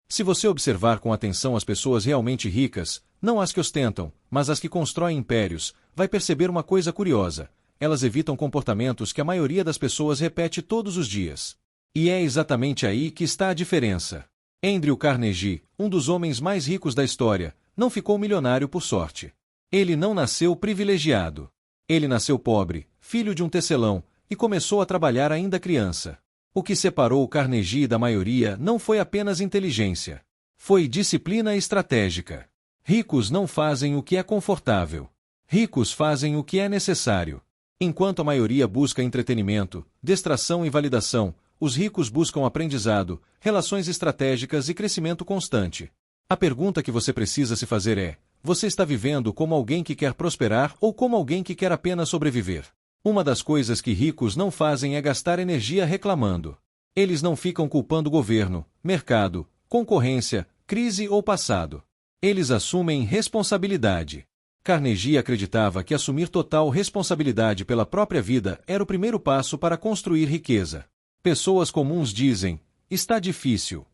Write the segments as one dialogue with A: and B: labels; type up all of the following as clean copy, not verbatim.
A: Se você observar com atenção as pessoas realmente ricas, não as que ostentam, mas as que constroem impérios, vai perceber uma coisa curiosa: elas evitam comportamentos que a maioria das pessoas repete todos os dias. E é exatamente aí que está a diferença. Andrew Carnegie, um dos homens mais ricos da história, não ficou milionário por sorte. Ele não nasceu privilegiado. Ele nasceu pobre, filho de um tecelão, e começou a trabalhar ainda criança. O que separou Carnegie da maioria não foi apenas inteligência. Foi disciplina estratégica. Ricos não fazem o que é confortável. Ricos fazem o que é necessário. Enquanto a maioria busca entretenimento, distração e validação, os ricos buscam aprendizado, relações estratégicas e crescimento constante. A pergunta que você precisa se fazer é: você está vivendo como alguém que quer prosperar ou como alguém que quer apenas sobreviver? Uma das coisas que ricos não fazem é gastar energia reclamando. Eles não ficam culpando governo, mercado, concorrência, crise ou passado. Eles assumem responsabilidade. Carnegie acreditava que assumir total responsabilidade pela própria vida era o primeiro passo para construir riqueza. Pessoas comuns dizem: está difícil.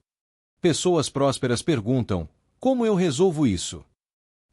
A: Pessoas prósperas perguntam: como eu resolvo isso?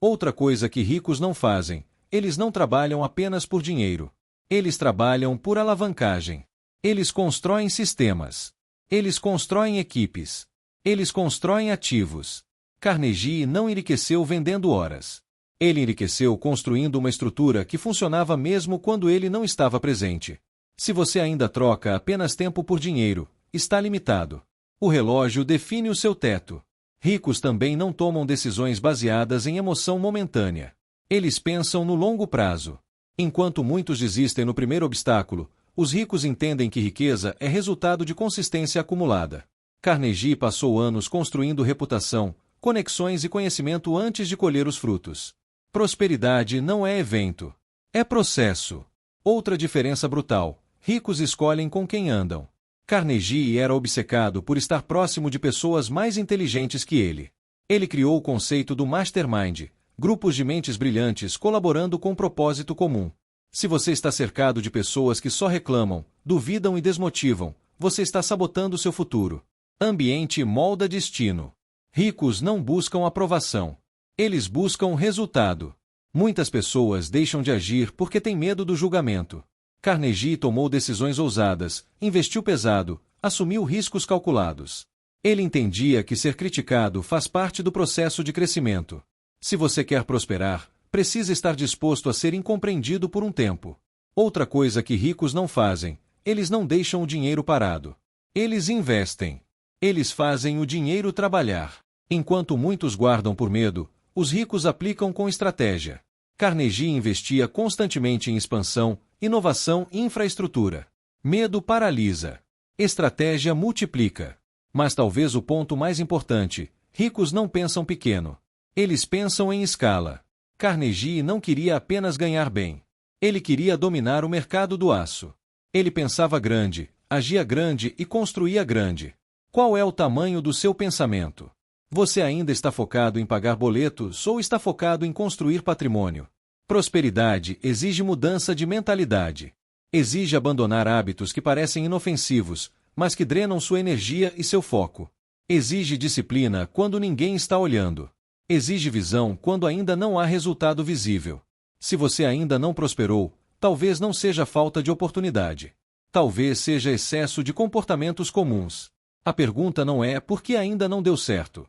A: Outra coisa que ricos não fazem: eles não trabalham apenas por dinheiro. Eles trabalham por alavancagem. Eles constroem sistemas. Eles constroem equipes. Eles constroem ativos. Carnegie não enriqueceu vendendo horas. Ele enriqueceu construindo uma estrutura que funcionava mesmo quando ele não estava presente. Se você ainda troca apenas tempo por dinheiro, está limitado. O relógio define o seu teto. Ricos também não tomam decisões baseadas em emoção momentânea. Eles pensam no longo prazo. Enquanto muitos desistem no primeiro obstáculo, os ricos entendem que riqueza é resultado de consistência acumulada. Carnegie passou anos construindo reputação, conexões e conhecimento antes de colher os frutos. Prosperidade não é evento. É processo. Outra diferença brutal: ricos escolhem com quem andam. Carnegie era obcecado por estar próximo de pessoas mais inteligentes que ele. Ele criou o conceito do mastermind, grupos de mentes brilhantes colaborando com um propósito comum. Se você está cercado de pessoas que só reclamam, duvidam e desmotivam, você está sabotando seu futuro. Ambiente molda destino. Ricos não buscam aprovação. Eles buscam resultado. Muitas pessoas deixam de agir porque têm medo do julgamento. Carnegie tomou decisões ousadas, investiu pesado, assumiu riscos calculados. Ele entendia que ser criticado faz parte do processo de crescimento. Se você quer prosperar, precisa estar disposto a ser incompreendido por um tempo. Outra coisa que ricos não fazem: eles não deixam o dinheiro parado. Eles investem. Eles fazem o dinheiro trabalhar. Enquanto muitos guardam por medo, os ricos aplicam com estratégia. Carnegie investia constantemente em expansão, inovação e infraestrutura. Medo paralisa. Estratégia multiplica. Mas talvez o ponto mais importante: ricos não pensam pequeno. Eles pensam em escala. Carnegie não queria apenas ganhar bem. Ele queria dominar o mercado do aço. Ele pensava grande, agia grande e construía grande. Qual é o tamanho do seu pensamento? Você ainda está focado em pagar boletos ou está focado em construir patrimônio? Prosperidade exige mudança de mentalidade. Exige abandonar hábitos que parecem inofensivos, mas que drenam sua energia e seu foco. Exige disciplina quando ninguém está olhando. Exige visão quando ainda não há resultado visível. Se você ainda não prosperou, talvez não seja falta de oportunidade. Talvez seja excesso de comportamentos comuns. A pergunta não é por que ainda não deu certo.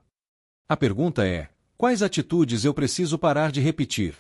A: A pergunta é: quais atitudes eu preciso parar de repetir?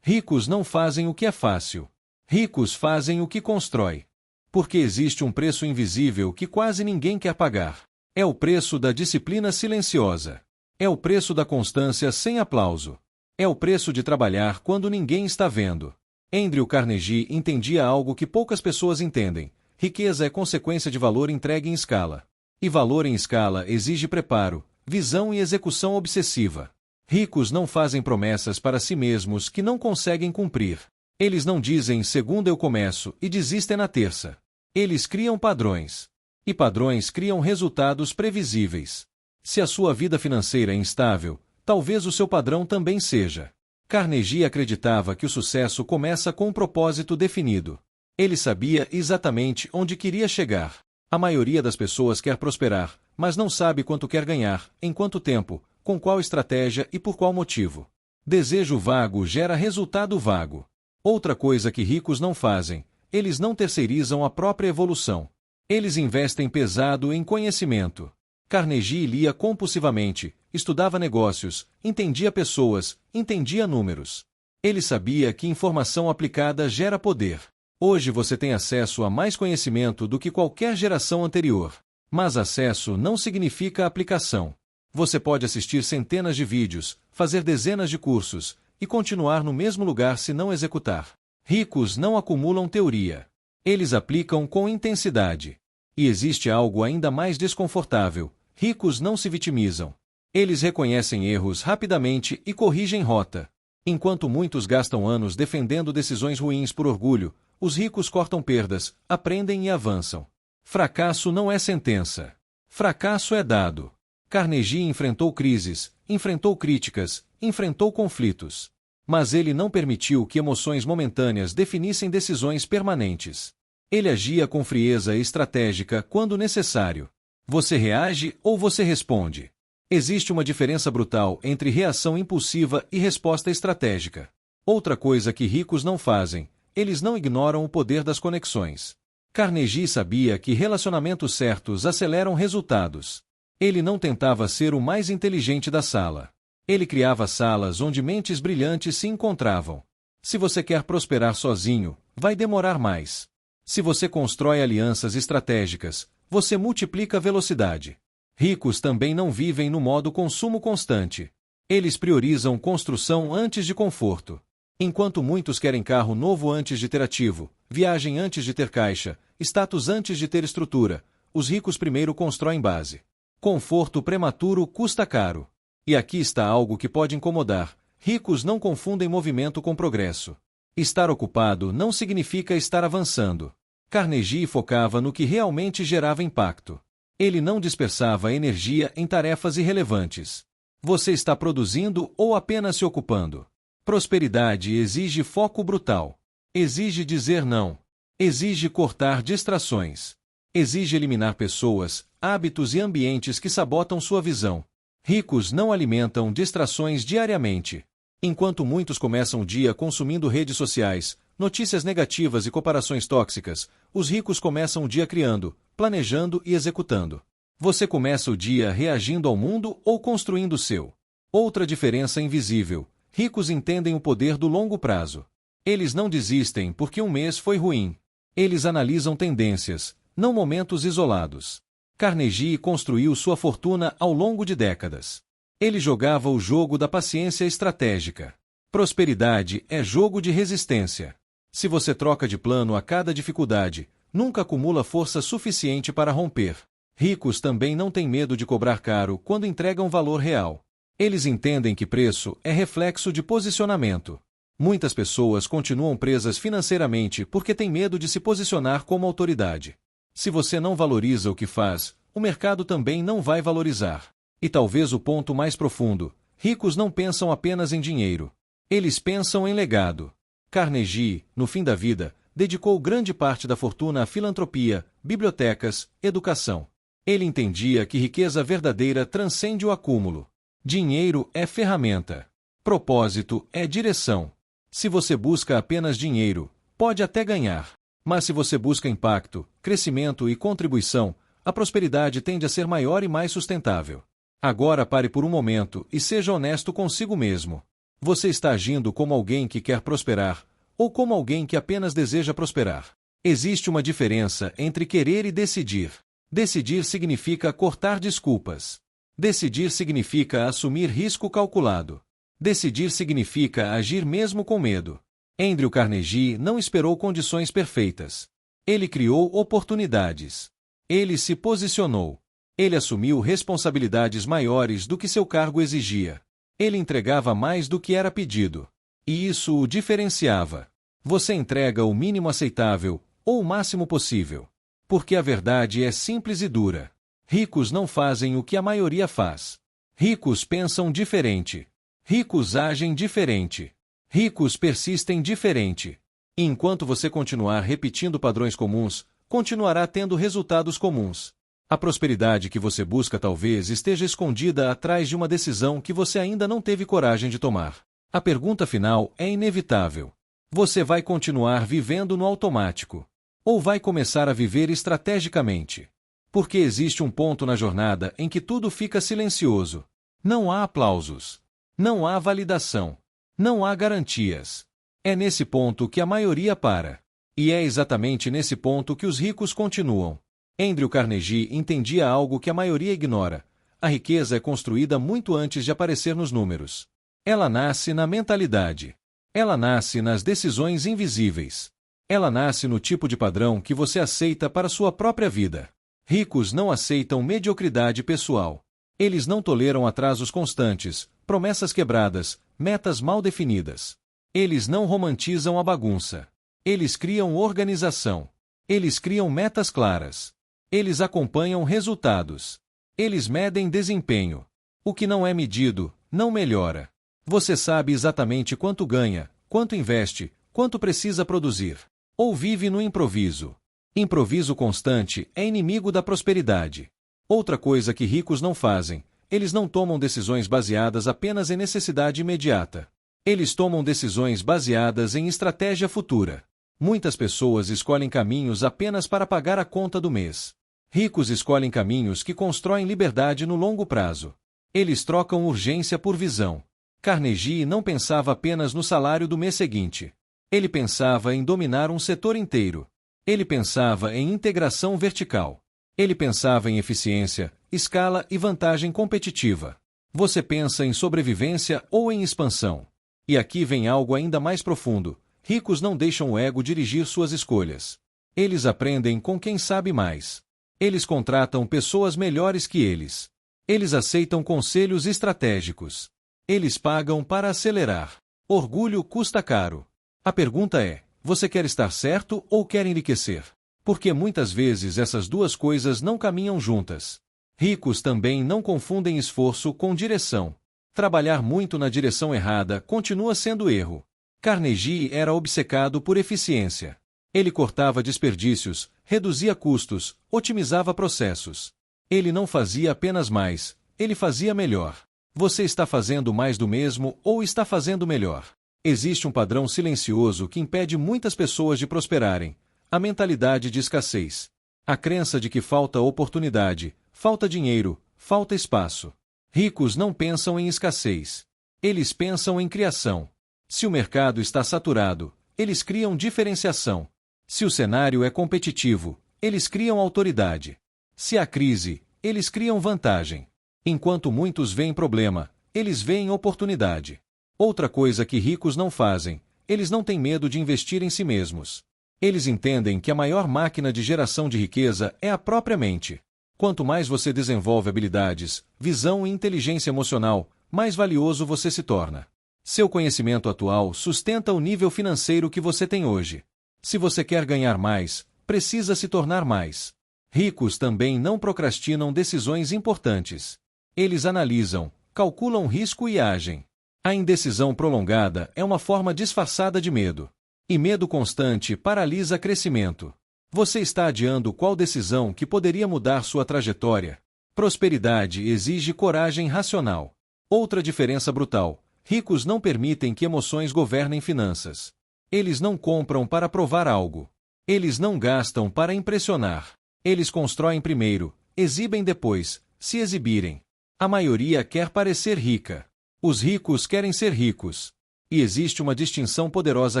A: Ricos não fazem o que é fácil. Ricos fazem o que constrói. Porque existe um preço invisível que quase ninguém quer pagar. É o preço da disciplina silenciosa. É o preço da constância sem aplauso. É o preço de trabalhar quando ninguém está vendo. Andrew Carnegie entendia algo que poucas pessoas entendem: riqueza é consequência de valor entregue em escala. E valor em escala exige preparo, visão e execução obsessiva. Ricos não fazem promessas para si mesmos que não conseguem cumprir. Eles não dizem segunda eu começo e desistem na terça. Eles criam padrões. E padrões criam resultados previsíveis. Se a sua vida financeira é instável, talvez o seu padrão também seja. Carnegie acreditava que o sucesso começa com um propósito definido. Ele sabia exatamente onde queria chegar. A maioria das pessoas quer prosperar, mas não sabe quanto quer ganhar, em quanto tempo, com qual estratégia e por qual motivo. Desejo vago gera resultado vago. Outra coisa que ricos não fazem, eles não terceirizam a própria evolução. Eles investem pesado em conhecimento. Carnegie lia compulsivamente, estudava negócios, entendia pessoas, entendia números. Ele sabia que informação aplicada gera poder. Hoje você tem acesso a mais conhecimento do que qualquer geração anterior. Mas acesso não significa aplicação. Você pode assistir centenas de vídeos, fazer dezenas de cursos, e continuar no mesmo lugar se não executar. Ricos não acumulam teoria. Eles aplicam com intensidade. E existe algo ainda mais desconfortável: ricos não se vitimizam. Eles reconhecem erros rapidamente e corrigem rota. Enquanto muitos gastam anos defendendo decisões ruins por orgulho, os ricos cortam perdas, aprendem e avançam. Fracasso não é sentença. Fracasso é dado. Carnegie enfrentou crises, enfrentou críticas, enfrentou conflitos. Mas ele não permitiu que emoções momentâneas definissem decisões permanentes. Ele agia com frieza estratégica quando necessário. Você reage ou você responde? Existe uma diferença brutal entre reação impulsiva e resposta estratégica. Outra coisa que ricos não fazem, eles não ignoram o poder das conexões. Carnegie sabia que relacionamentos certos aceleram resultados. Ele não tentava ser o mais inteligente da sala. Ele criava salas onde mentes brilhantes se encontravam. Se você quer prosperar sozinho, vai demorar mais. Se você constrói alianças estratégicas, você multiplica a velocidade. Ricos também não vivem no modo consumo constante. Eles priorizam construção antes de conforto. Enquanto muitos querem carro novo antes de ter ativo, viagem antes de ter caixa, status antes de ter estrutura, os ricos primeiro constroem base. Conforto prematuro custa caro. E aqui está algo que pode incomodar: ricos não confundem movimento com progresso. Estar ocupado não significa estar avançando. Carnegie focava no que realmente gerava impacto. Ele não dispersava energia em tarefas irrelevantes. Você está produzindo ou apenas se ocupando? Prosperidade exige foco brutal. Exige dizer não. Exige cortar distrações. Exige eliminar pessoas, hábitos e ambientes que sabotam sua visão. Ricos não alimentam distrações diariamente. Enquanto muitos começam o dia consumindo redes sociais, notícias negativas e comparações tóxicas, os ricos começam o dia criando, planejando e executando. Você começa o dia reagindo ao mundo ou construindo o seu. Outra diferença invisível: ricos entendem o poder do longo prazo. Eles não desistem porque um mês foi ruim. Eles analisam tendências, não momentos isolados. Carnegie construiu sua fortuna ao longo de décadas. Ele jogava o jogo da paciência estratégica. Prosperidade é jogo de resistência. Se você troca de plano a cada dificuldade, nunca acumula força suficiente para romper. Ricos também não têm medo de cobrar caro quando entregam valor real. Eles entendem que preço é reflexo de posicionamento. Muitas pessoas continuam presas financeiramente porque têm medo de se posicionar como autoridade. Se você não valoriza o que faz, o mercado também não vai valorizar. E talvez o ponto mais profundo: ricos não pensam apenas em dinheiro. Eles pensam em legado. Carnegie, no fim da vida, dedicou grande parte da fortuna à filantropia, bibliotecas, educação. Ele entendia que riqueza verdadeira transcende o acúmulo. Dinheiro é ferramenta. Propósito é direção. Se você busca apenas dinheiro, pode até ganhar. Mas se você busca impacto, crescimento e contribuição, a prosperidade tende a ser maior e mais sustentável. Agora pare por um momento e seja honesto consigo mesmo. Você está agindo como alguém que quer prosperar, ou como alguém que apenas deseja prosperar? Existe uma diferença entre querer e decidir. Decidir significa cortar desculpas. Decidir significa assumir risco calculado. Decidir significa agir mesmo com medo. Andrew Carnegie não esperou condições perfeitas. Ele criou oportunidades. Ele se posicionou. Ele assumiu responsabilidades maiores do que seu cargo exigia. Ele entregava mais do que era pedido. E isso o diferenciava. Você entrega o mínimo aceitável, ou o máximo possível. Porque a verdade é simples e dura. Ricos não fazem o que a maioria faz. Ricos pensam diferente. Ricos agem diferente. Ricos persistem diferente. E enquanto você continuar repetindo padrões comuns, continuará tendo resultados comuns. A prosperidade que você busca talvez esteja escondida atrás de uma decisão que você ainda não teve coragem de tomar. A pergunta final é inevitável. Você vai continuar vivendo no automático? Ou vai começar a viver estrategicamente? Porque existe um ponto na jornada em que tudo fica silencioso. Não há aplausos. Não há validação. Não há garantias. É nesse ponto que a maioria para. E é exatamente nesse ponto que os ricos continuam. Andrew Carnegie entendia algo que a maioria ignora. A riqueza é construída muito antes de aparecer nos números. Ela nasce na mentalidade. Ela nasce nas decisões invisíveis. Ela nasce no tipo de padrão que você aceita para sua própria vida. Ricos não aceitam mediocridade pessoal. Eles não toleram atrasos constantes, promessas quebradas, metas mal definidas. Eles não romantizam a bagunça. Eles criam organização. Eles criam metas claras. Eles acompanham resultados. Eles medem desempenho. O que não é medido, não melhora. Você sabe exatamente quanto ganha, quanto investe, quanto precisa produzir. Ou vive no improviso. Improviso constante é inimigo da prosperidade. Outra coisa que ricos não fazem, eles não tomam decisões baseadas apenas em necessidade imediata. Eles tomam decisões baseadas em estratégia futura. Muitas pessoas escolhem caminhos apenas para pagar a conta do mês. Ricos escolhem caminhos que constroem liberdade no longo prazo. Eles trocam urgência por visão. Carnegie não pensava apenas no salário do mês seguinte. Ele pensava em dominar um setor inteiro. Ele pensava em integração vertical. Ele pensava em eficiência, escala e vantagem competitiva. Você pensa em sobrevivência ou em expansão? E aqui vem algo ainda mais profundo. Ricos não deixam o ego dirigir suas escolhas. Eles aprendem com quem sabe mais. Eles contratam pessoas melhores que eles. Eles aceitam conselhos estratégicos. Eles pagam para acelerar. Orgulho custa caro. A pergunta é: você quer estar certo ou quer enriquecer? Porque muitas vezes essas duas coisas não caminham juntas. Ricos também não confundem esforço com direção. Trabalhar muito na direção errada continua sendo erro. Carnegie era obcecado por eficiência. Ele cortava desperdícios, reduzia custos, otimizava processos. Ele não fazia apenas mais, ele fazia melhor. Você está fazendo mais do mesmo ou está fazendo melhor? Existe um padrão silencioso que impede muitas pessoas de prosperarem: a mentalidade de escassez. A crença de que falta oportunidade, falta dinheiro, falta espaço. Ricos não pensam em escassez. Eles pensam em criação. Se o mercado está saturado, eles criam diferenciação. Se o cenário é competitivo, eles criam autoridade. Se há crise, eles criam vantagem. Enquanto muitos veem problema, eles veem oportunidade. Outra coisa que ricos não fazem: eles não têm medo de investir em si mesmos. Eles entendem que a maior máquina de geração de riqueza é a própria mente. Quanto mais você desenvolve habilidades, visão e inteligência emocional, mais valioso você se torna. Seu conhecimento atual sustenta o nível financeiro que você tem hoje. Se você quer ganhar mais, precisa se tornar mais. Ricos também não procrastinam decisões importantes. Eles analisam, calculam risco e agem. A indecisão prolongada é uma forma disfarçada de medo. E medo constante paralisa crescimento. Você está adiando qual decisão que poderia mudar sua trajetória? Prosperidade exige coragem racional. Outra diferença brutal: ricos não permitem que emoções governem finanças. Eles não compram para provar algo. Eles não gastam para impressionar. Eles constroem primeiro, exibem depois, se exibirem. A maioria quer parecer rica. Os ricos querem ser ricos. E existe uma distinção poderosa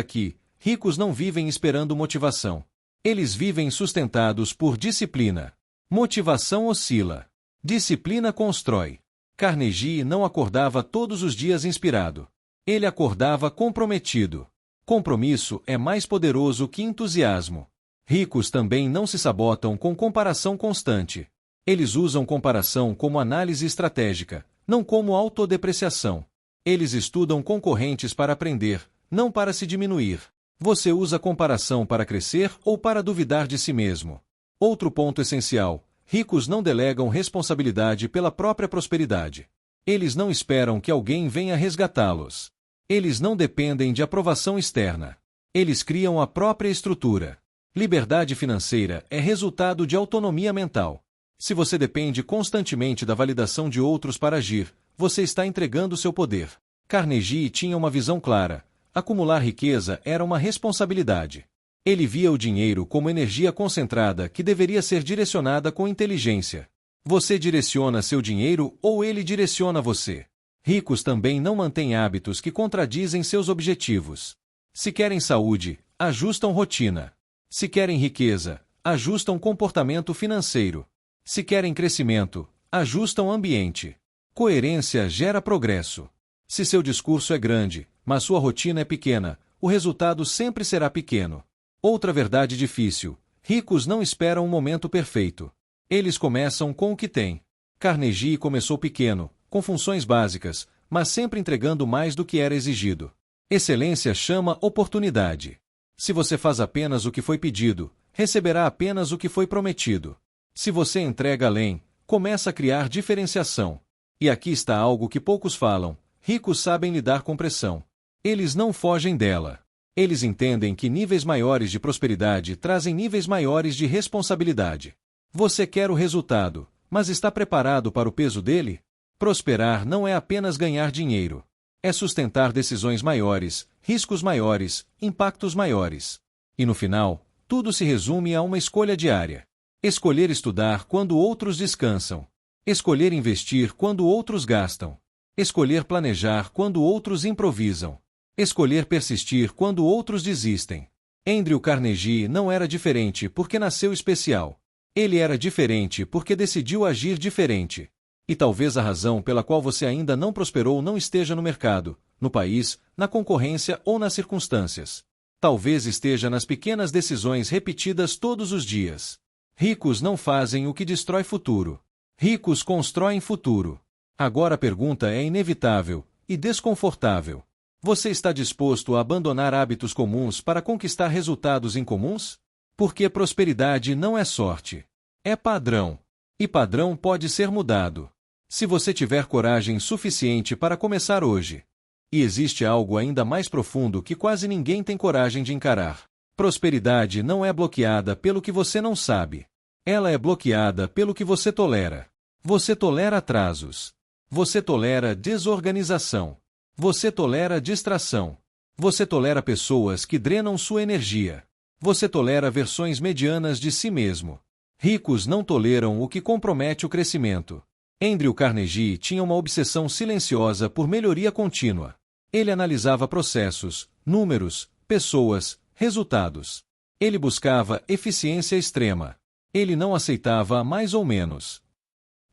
A: aqui: ricos não vivem esperando motivação. Eles vivem sustentados por disciplina. Motivação oscila. Disciplina constrói. Carnegie não acordava todos os dias inspirado. Ele acordava comprometido. Compromisso é mais poderoso que entusiasmo. Ricos também não se sabotam com comparação constante. Eles usam comparação como análise estratégica, não como autodepreciação. Eles estudam concorrentes para aprender, não para se diminuir. Você usa comparação para crescer ou para duvidar de si mesmo? Outro ponto essencial: ricos não delegam responsabilidade pela própria prosperidade. Eles não esperam que alguém venha resgatá-los. Eles não dependem de aprovação externa. Eles criam a própria estrutura. Liberdade financeira é resultado de autonomia mental. Se você depende constantemente da validação de outros para agir, você está entregando seu poder. Carnegie tinha uma visão clara. Acumular riqueza era uma responsabilidade. Ele via o dinheiro como energia concentrada que deveria ser direcionada com inteligência. Você direciona seu dinheiro ou ele direciona você? Ricos também não mantêm hábitos que contradizem seus objetivos. Se querem saúde, ajustam rotina. Se querem riqueza, ajustam comportamento financeiro. Se querem crescimento, ajustam ambiente. Coerência gera progresso. Se seu discurso é grande, mas sua rotina é pequena, o resultado sempre será pequeno. Outra verdade difícil: ricos não esperam um momento perfeito. Eles começam com o que têm. Carnegie começou pequeno, com funções básicas, mas sempre entregando mais do que era exigido. Excelência chama oportunidade. Se você faz apenas o que foi pedido, receberá apenas o que foi prometido. Se você entrega além, começa a criar diferenciação. E aqui está algo que poucos falam: ricos sabem lidar com pressão. Eles não fogem dela. Eles entendem que níveis maiores de prosperidade trazem níveis maiores de responsabilidade. Você quer o resultado, mas está preparado para o peso dele? Prosperar não é apenas ganhar dinheiro. É sustentar decisões maiores, riscos maiores, impactos maiores. E no final, tudo se resume a uma escolha diária. Escolher estudar quando outros descansam. Escolher investir quando outros gastam. Escolher planejar quando outros improvisam. Escolher persistir quando outros desistem. Andrew Carnegie não era diferente porque nasceu especial. Ele era diferente porque decidiu agir diferente. E talvez a razão pela qual você ainda não prosperou não esteja no mercado, no país, na concorrência ou nas circunstâncias. Talvez esteja nas pequenas decisões repetidas todos os dias. Ricos não fazem o que destrói futuro. Ricos constroem futuro. Agora a pergunta é inevitável e desconfortável. Você está disposto a abandonar hábitos comuns para conquistar resultados incomuns? Porque prosperidade não é sorte. É padrão. E padrão pode ser mudado. Se você tiver coragem suficiente para começar hoje. E existe algo ainda mais profundo que quase ninguém tem coragem de encarar. Prosperidade não é bloqueada pelo que você não sabe. Ela é bloqueada pelo que você tolera. Você tolera atrasos. Você tolera desorganização. Você tolera distração. Você tolera pessoas que drenam sua energia. Você tolera versões medianas de si mesmo. Ricos não toleram o que compromete o crescimento. Andrew Carnegie tinha uma obsessão silenciosa por melhoria contínua. Ele analisava processos, números, pessoas, resultados. Ele buscava eficiência extrema. Ele não aceitava mais ou menos.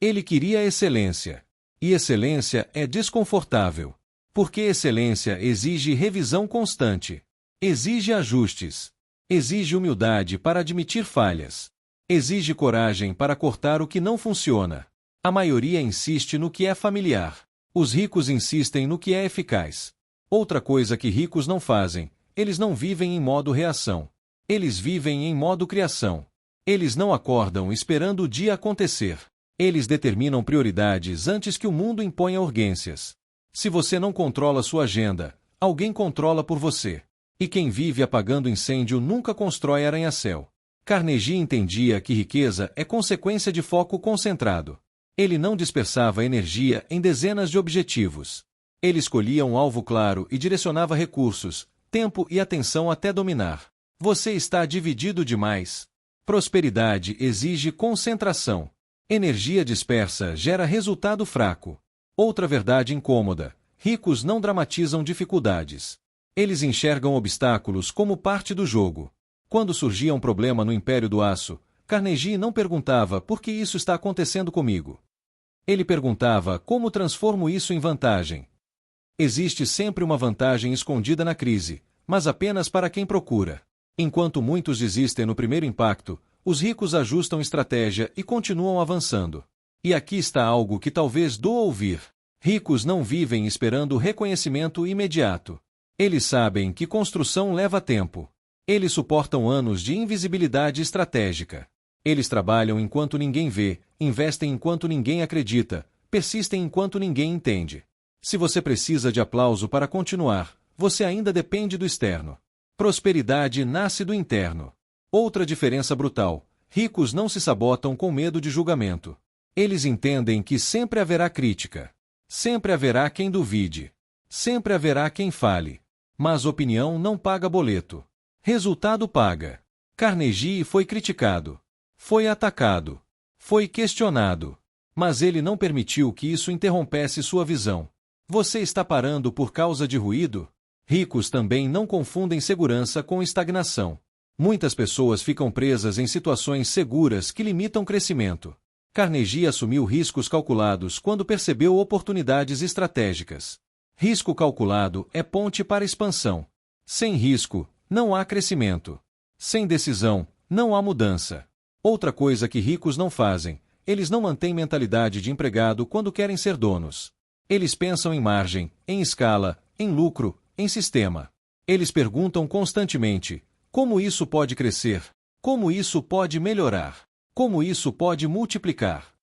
A: Ele queria excelência. E excelência é desconfortável. Porque excelência exige revisão constante. Exige ajustes. Exige humildade para admitir falhas. Exige coragem para cortar o que não funciona. A maioria insiste no que é familiar. Os ricos insistem no que é eficaz. Outra coisa que ricos não fazem: eles não vivem em modo reação. Eles vivem em modo criação. Eles não acordam esperando o dia acontecer. Eles determinam prioridades antes que o mundo imponha urgências. Se você não controla sua agenda, alguém controla por você. E quem vive apagando incêndio nunca constrói arranha-céu. Carnegie entendia que riqueza é consequência de foco concentrado. Ele não dispersava energia em dezenas de objetivos. Ele escolhia um alvo claro e direcionava recursos, tempo e atenção até dominar. Você está dividido demais. Prosperidade exige concentração. Energia dispersa gera resultado fraco. Outra verdade incômoda: ricos não dramatizam dificuldades. Eles enxergam obstáculos como parte do jogo. Quando surgia um problema no Império do Aço, Carnegie não perguntava por que isso está acontecendo comigo. Ele perguntava como transformo isso em vantagem. Existe sempre uma vantagem escondida na crise, mas apenas para quem procura. Enquanto muitos desistem no primeiro impacto, os ricos ajustam estratégia e continuam avançando. E aqui está algo que talvez doa ouvir. Ricos não vivem esperando reconhecimento imediato. Eles sabem que construção leva tempo. Eles suportam anos de invisibilidade estratégica. Eles trabalham enquanto ninguém vê, investem enquanto ninguém acredita, persistem enquanto ninguém entende. Se você precisa de aplauso para continuar, você ainda depende do externo. Prosperidade nasce do interno. Outra diferença brutal: ricos não se sabotam com medo de julgamento. Eles entendem que sempre haverá crítica. Sempre haverá quem duvide. Sempre haverá quem fale. Mas opinião não paga boleto. Resultado paga. Carnegie foi criticado. Foi atacado. Foi questionado. Mas ele não permitiu que isso interrompesse sua visão. Você está parando por causa de ruído? Ricos também não confundem segurança com estagnação. Muitas pessoas ficam presas em situações seguras que limitam o crescimento. Carnegie assumiu riscos calculados quando percebeu oportunidades estratégicas. Risco calculado é ponte para expansão. Sem risco, não há crescimento. Sem decisão, não há mudança. Outra coisa que ricos não fazem, eles não mantêm mentalidade de empregado quando querem ser donos. Eles pensam em margem, em escala, em lucro, em sistema. Eles perguntam constantemente: como isso pode crescer? Como isso pode melhorar? Como isso pode multiplicar?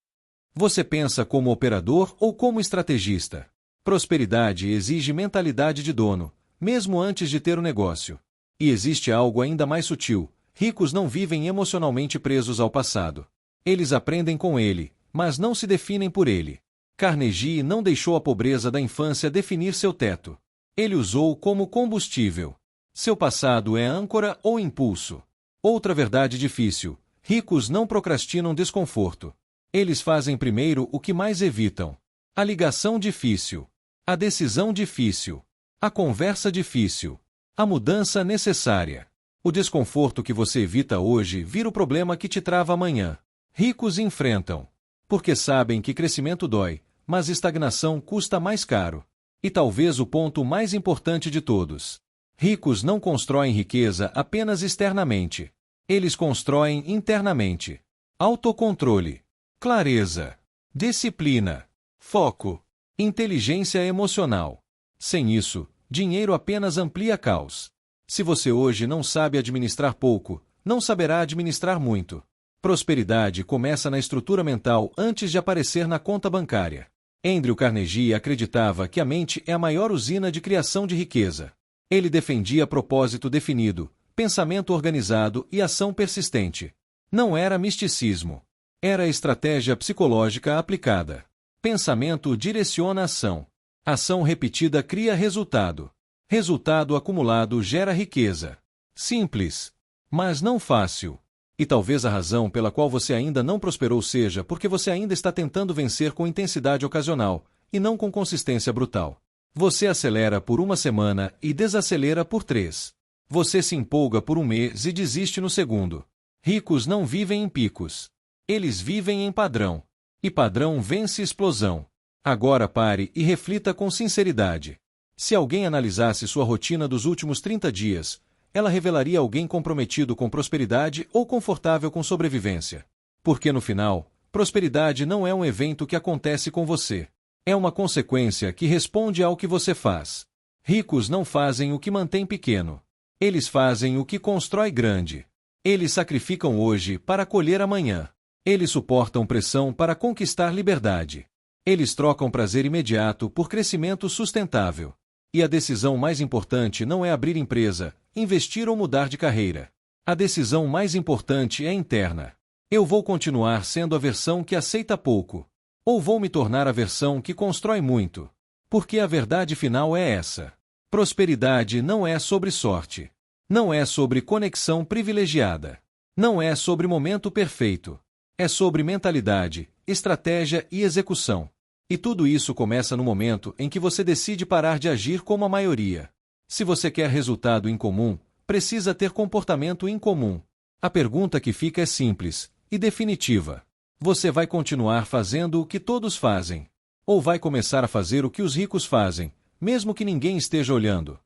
A: Você pensa como operador ou como estrategista? Prosperidade exige mentalidade de dono, mesmo antes de ter o negócio. E existe algo ainda mais sutil: ricos não vivem emocionalmente presos ao passado. Eles aprendem com ele, mas não se definem por ele. Carnegie não deixou a pobreza da infância definir seu teto. Ele usou como combustível. Seu passado é âncora ou impulso. Outra verdade difícil: ricos não procrastinam desconforto. Eles fazem primeiro o que mais evitam. A ligação difícil. A decisão difícil. A conversa difícil. A mudança necessária. O desconforto que você evita hoje vira o problema que te trava amanhã. Ricos enfrentam. Porque sabem que crescimento dói, mas estagnação custa mais caro. E talvez o ponto mais importante de todos: ricos não constroem riqueza apenas externamente. Eles constroem internamente. Autocontrole, clareza, disciplina, foco, inteligência emocional. Sem isso, dinheiro apenas amplia caos. Se você hoje não sabe administrar pouco, não saberá administrar muito. Prosperidade começa na estrutura mental antes de aparecer na conta bancária. Andrew Carnegie acreditava que a mente é a maior usina de criação de riqueza. Ele defendia propósito definido, pensamento organizado e ação persistente. Não era misticismo. Era estratégia psicológica aplicada. Pensamento direciona ação. Ação repetida cria resultado. Resultado acumulado gera riqueza. Simples, mas não fácil. E talvez a razão pela qual você ainda não prosperou seja porque você ainda está tentando vencer com intensidade ocasional, e não com consistência brutal. Você acelera por uma semana e desacelera por 3. Você se empolga por um mês e desiste no segundo. Ricos não vivem em picos. Eles vivem em padrão. E padrão vence explosão. Agora pare e reflita com sinceridade. Se alguém analisasse sua rotina dos últimos 30 dias, ela revelaria alguém comprometido com prosperidade ou confortável com sobrevivência. Porque no final, prosperidade não é um evento que acontece com você. É uma consequência que responde ao que você faz. Ricos não fazem o que mantém pequeno. Eles fazem o que constrói grande. Eles sacrificam hoje para colher amanhã. Eles suportam pressão para conquistar liberdade. Eles trocam prazer imediato por crescimento sustentável. E a decisão mais importante não é abrir empresa, investir ou mudar de carreira. A decisão mais importante é interna. Eu vou continuar sendo a versão que aceita pouco. Ou vou me tornar a versão que constrói muito. Porque a verdade final é essa. Prosperidade não é sobre sorte. Não é sobre conexão privilegiada. Não é sobre momento perfeito. É sobre mentalidade, estratégia e execução. E tudo isso começa no momento em que você decide parar de agir como a maioria. Se você quer resultado incomum, precisa ter comportamento incomum. A pergunta que fica é simples e definitiva. Você vai continuar fazendo o que todos fazem? Ou vai começar a fazer o que os ricos fazem, mesmo que ninguém esteja olhando?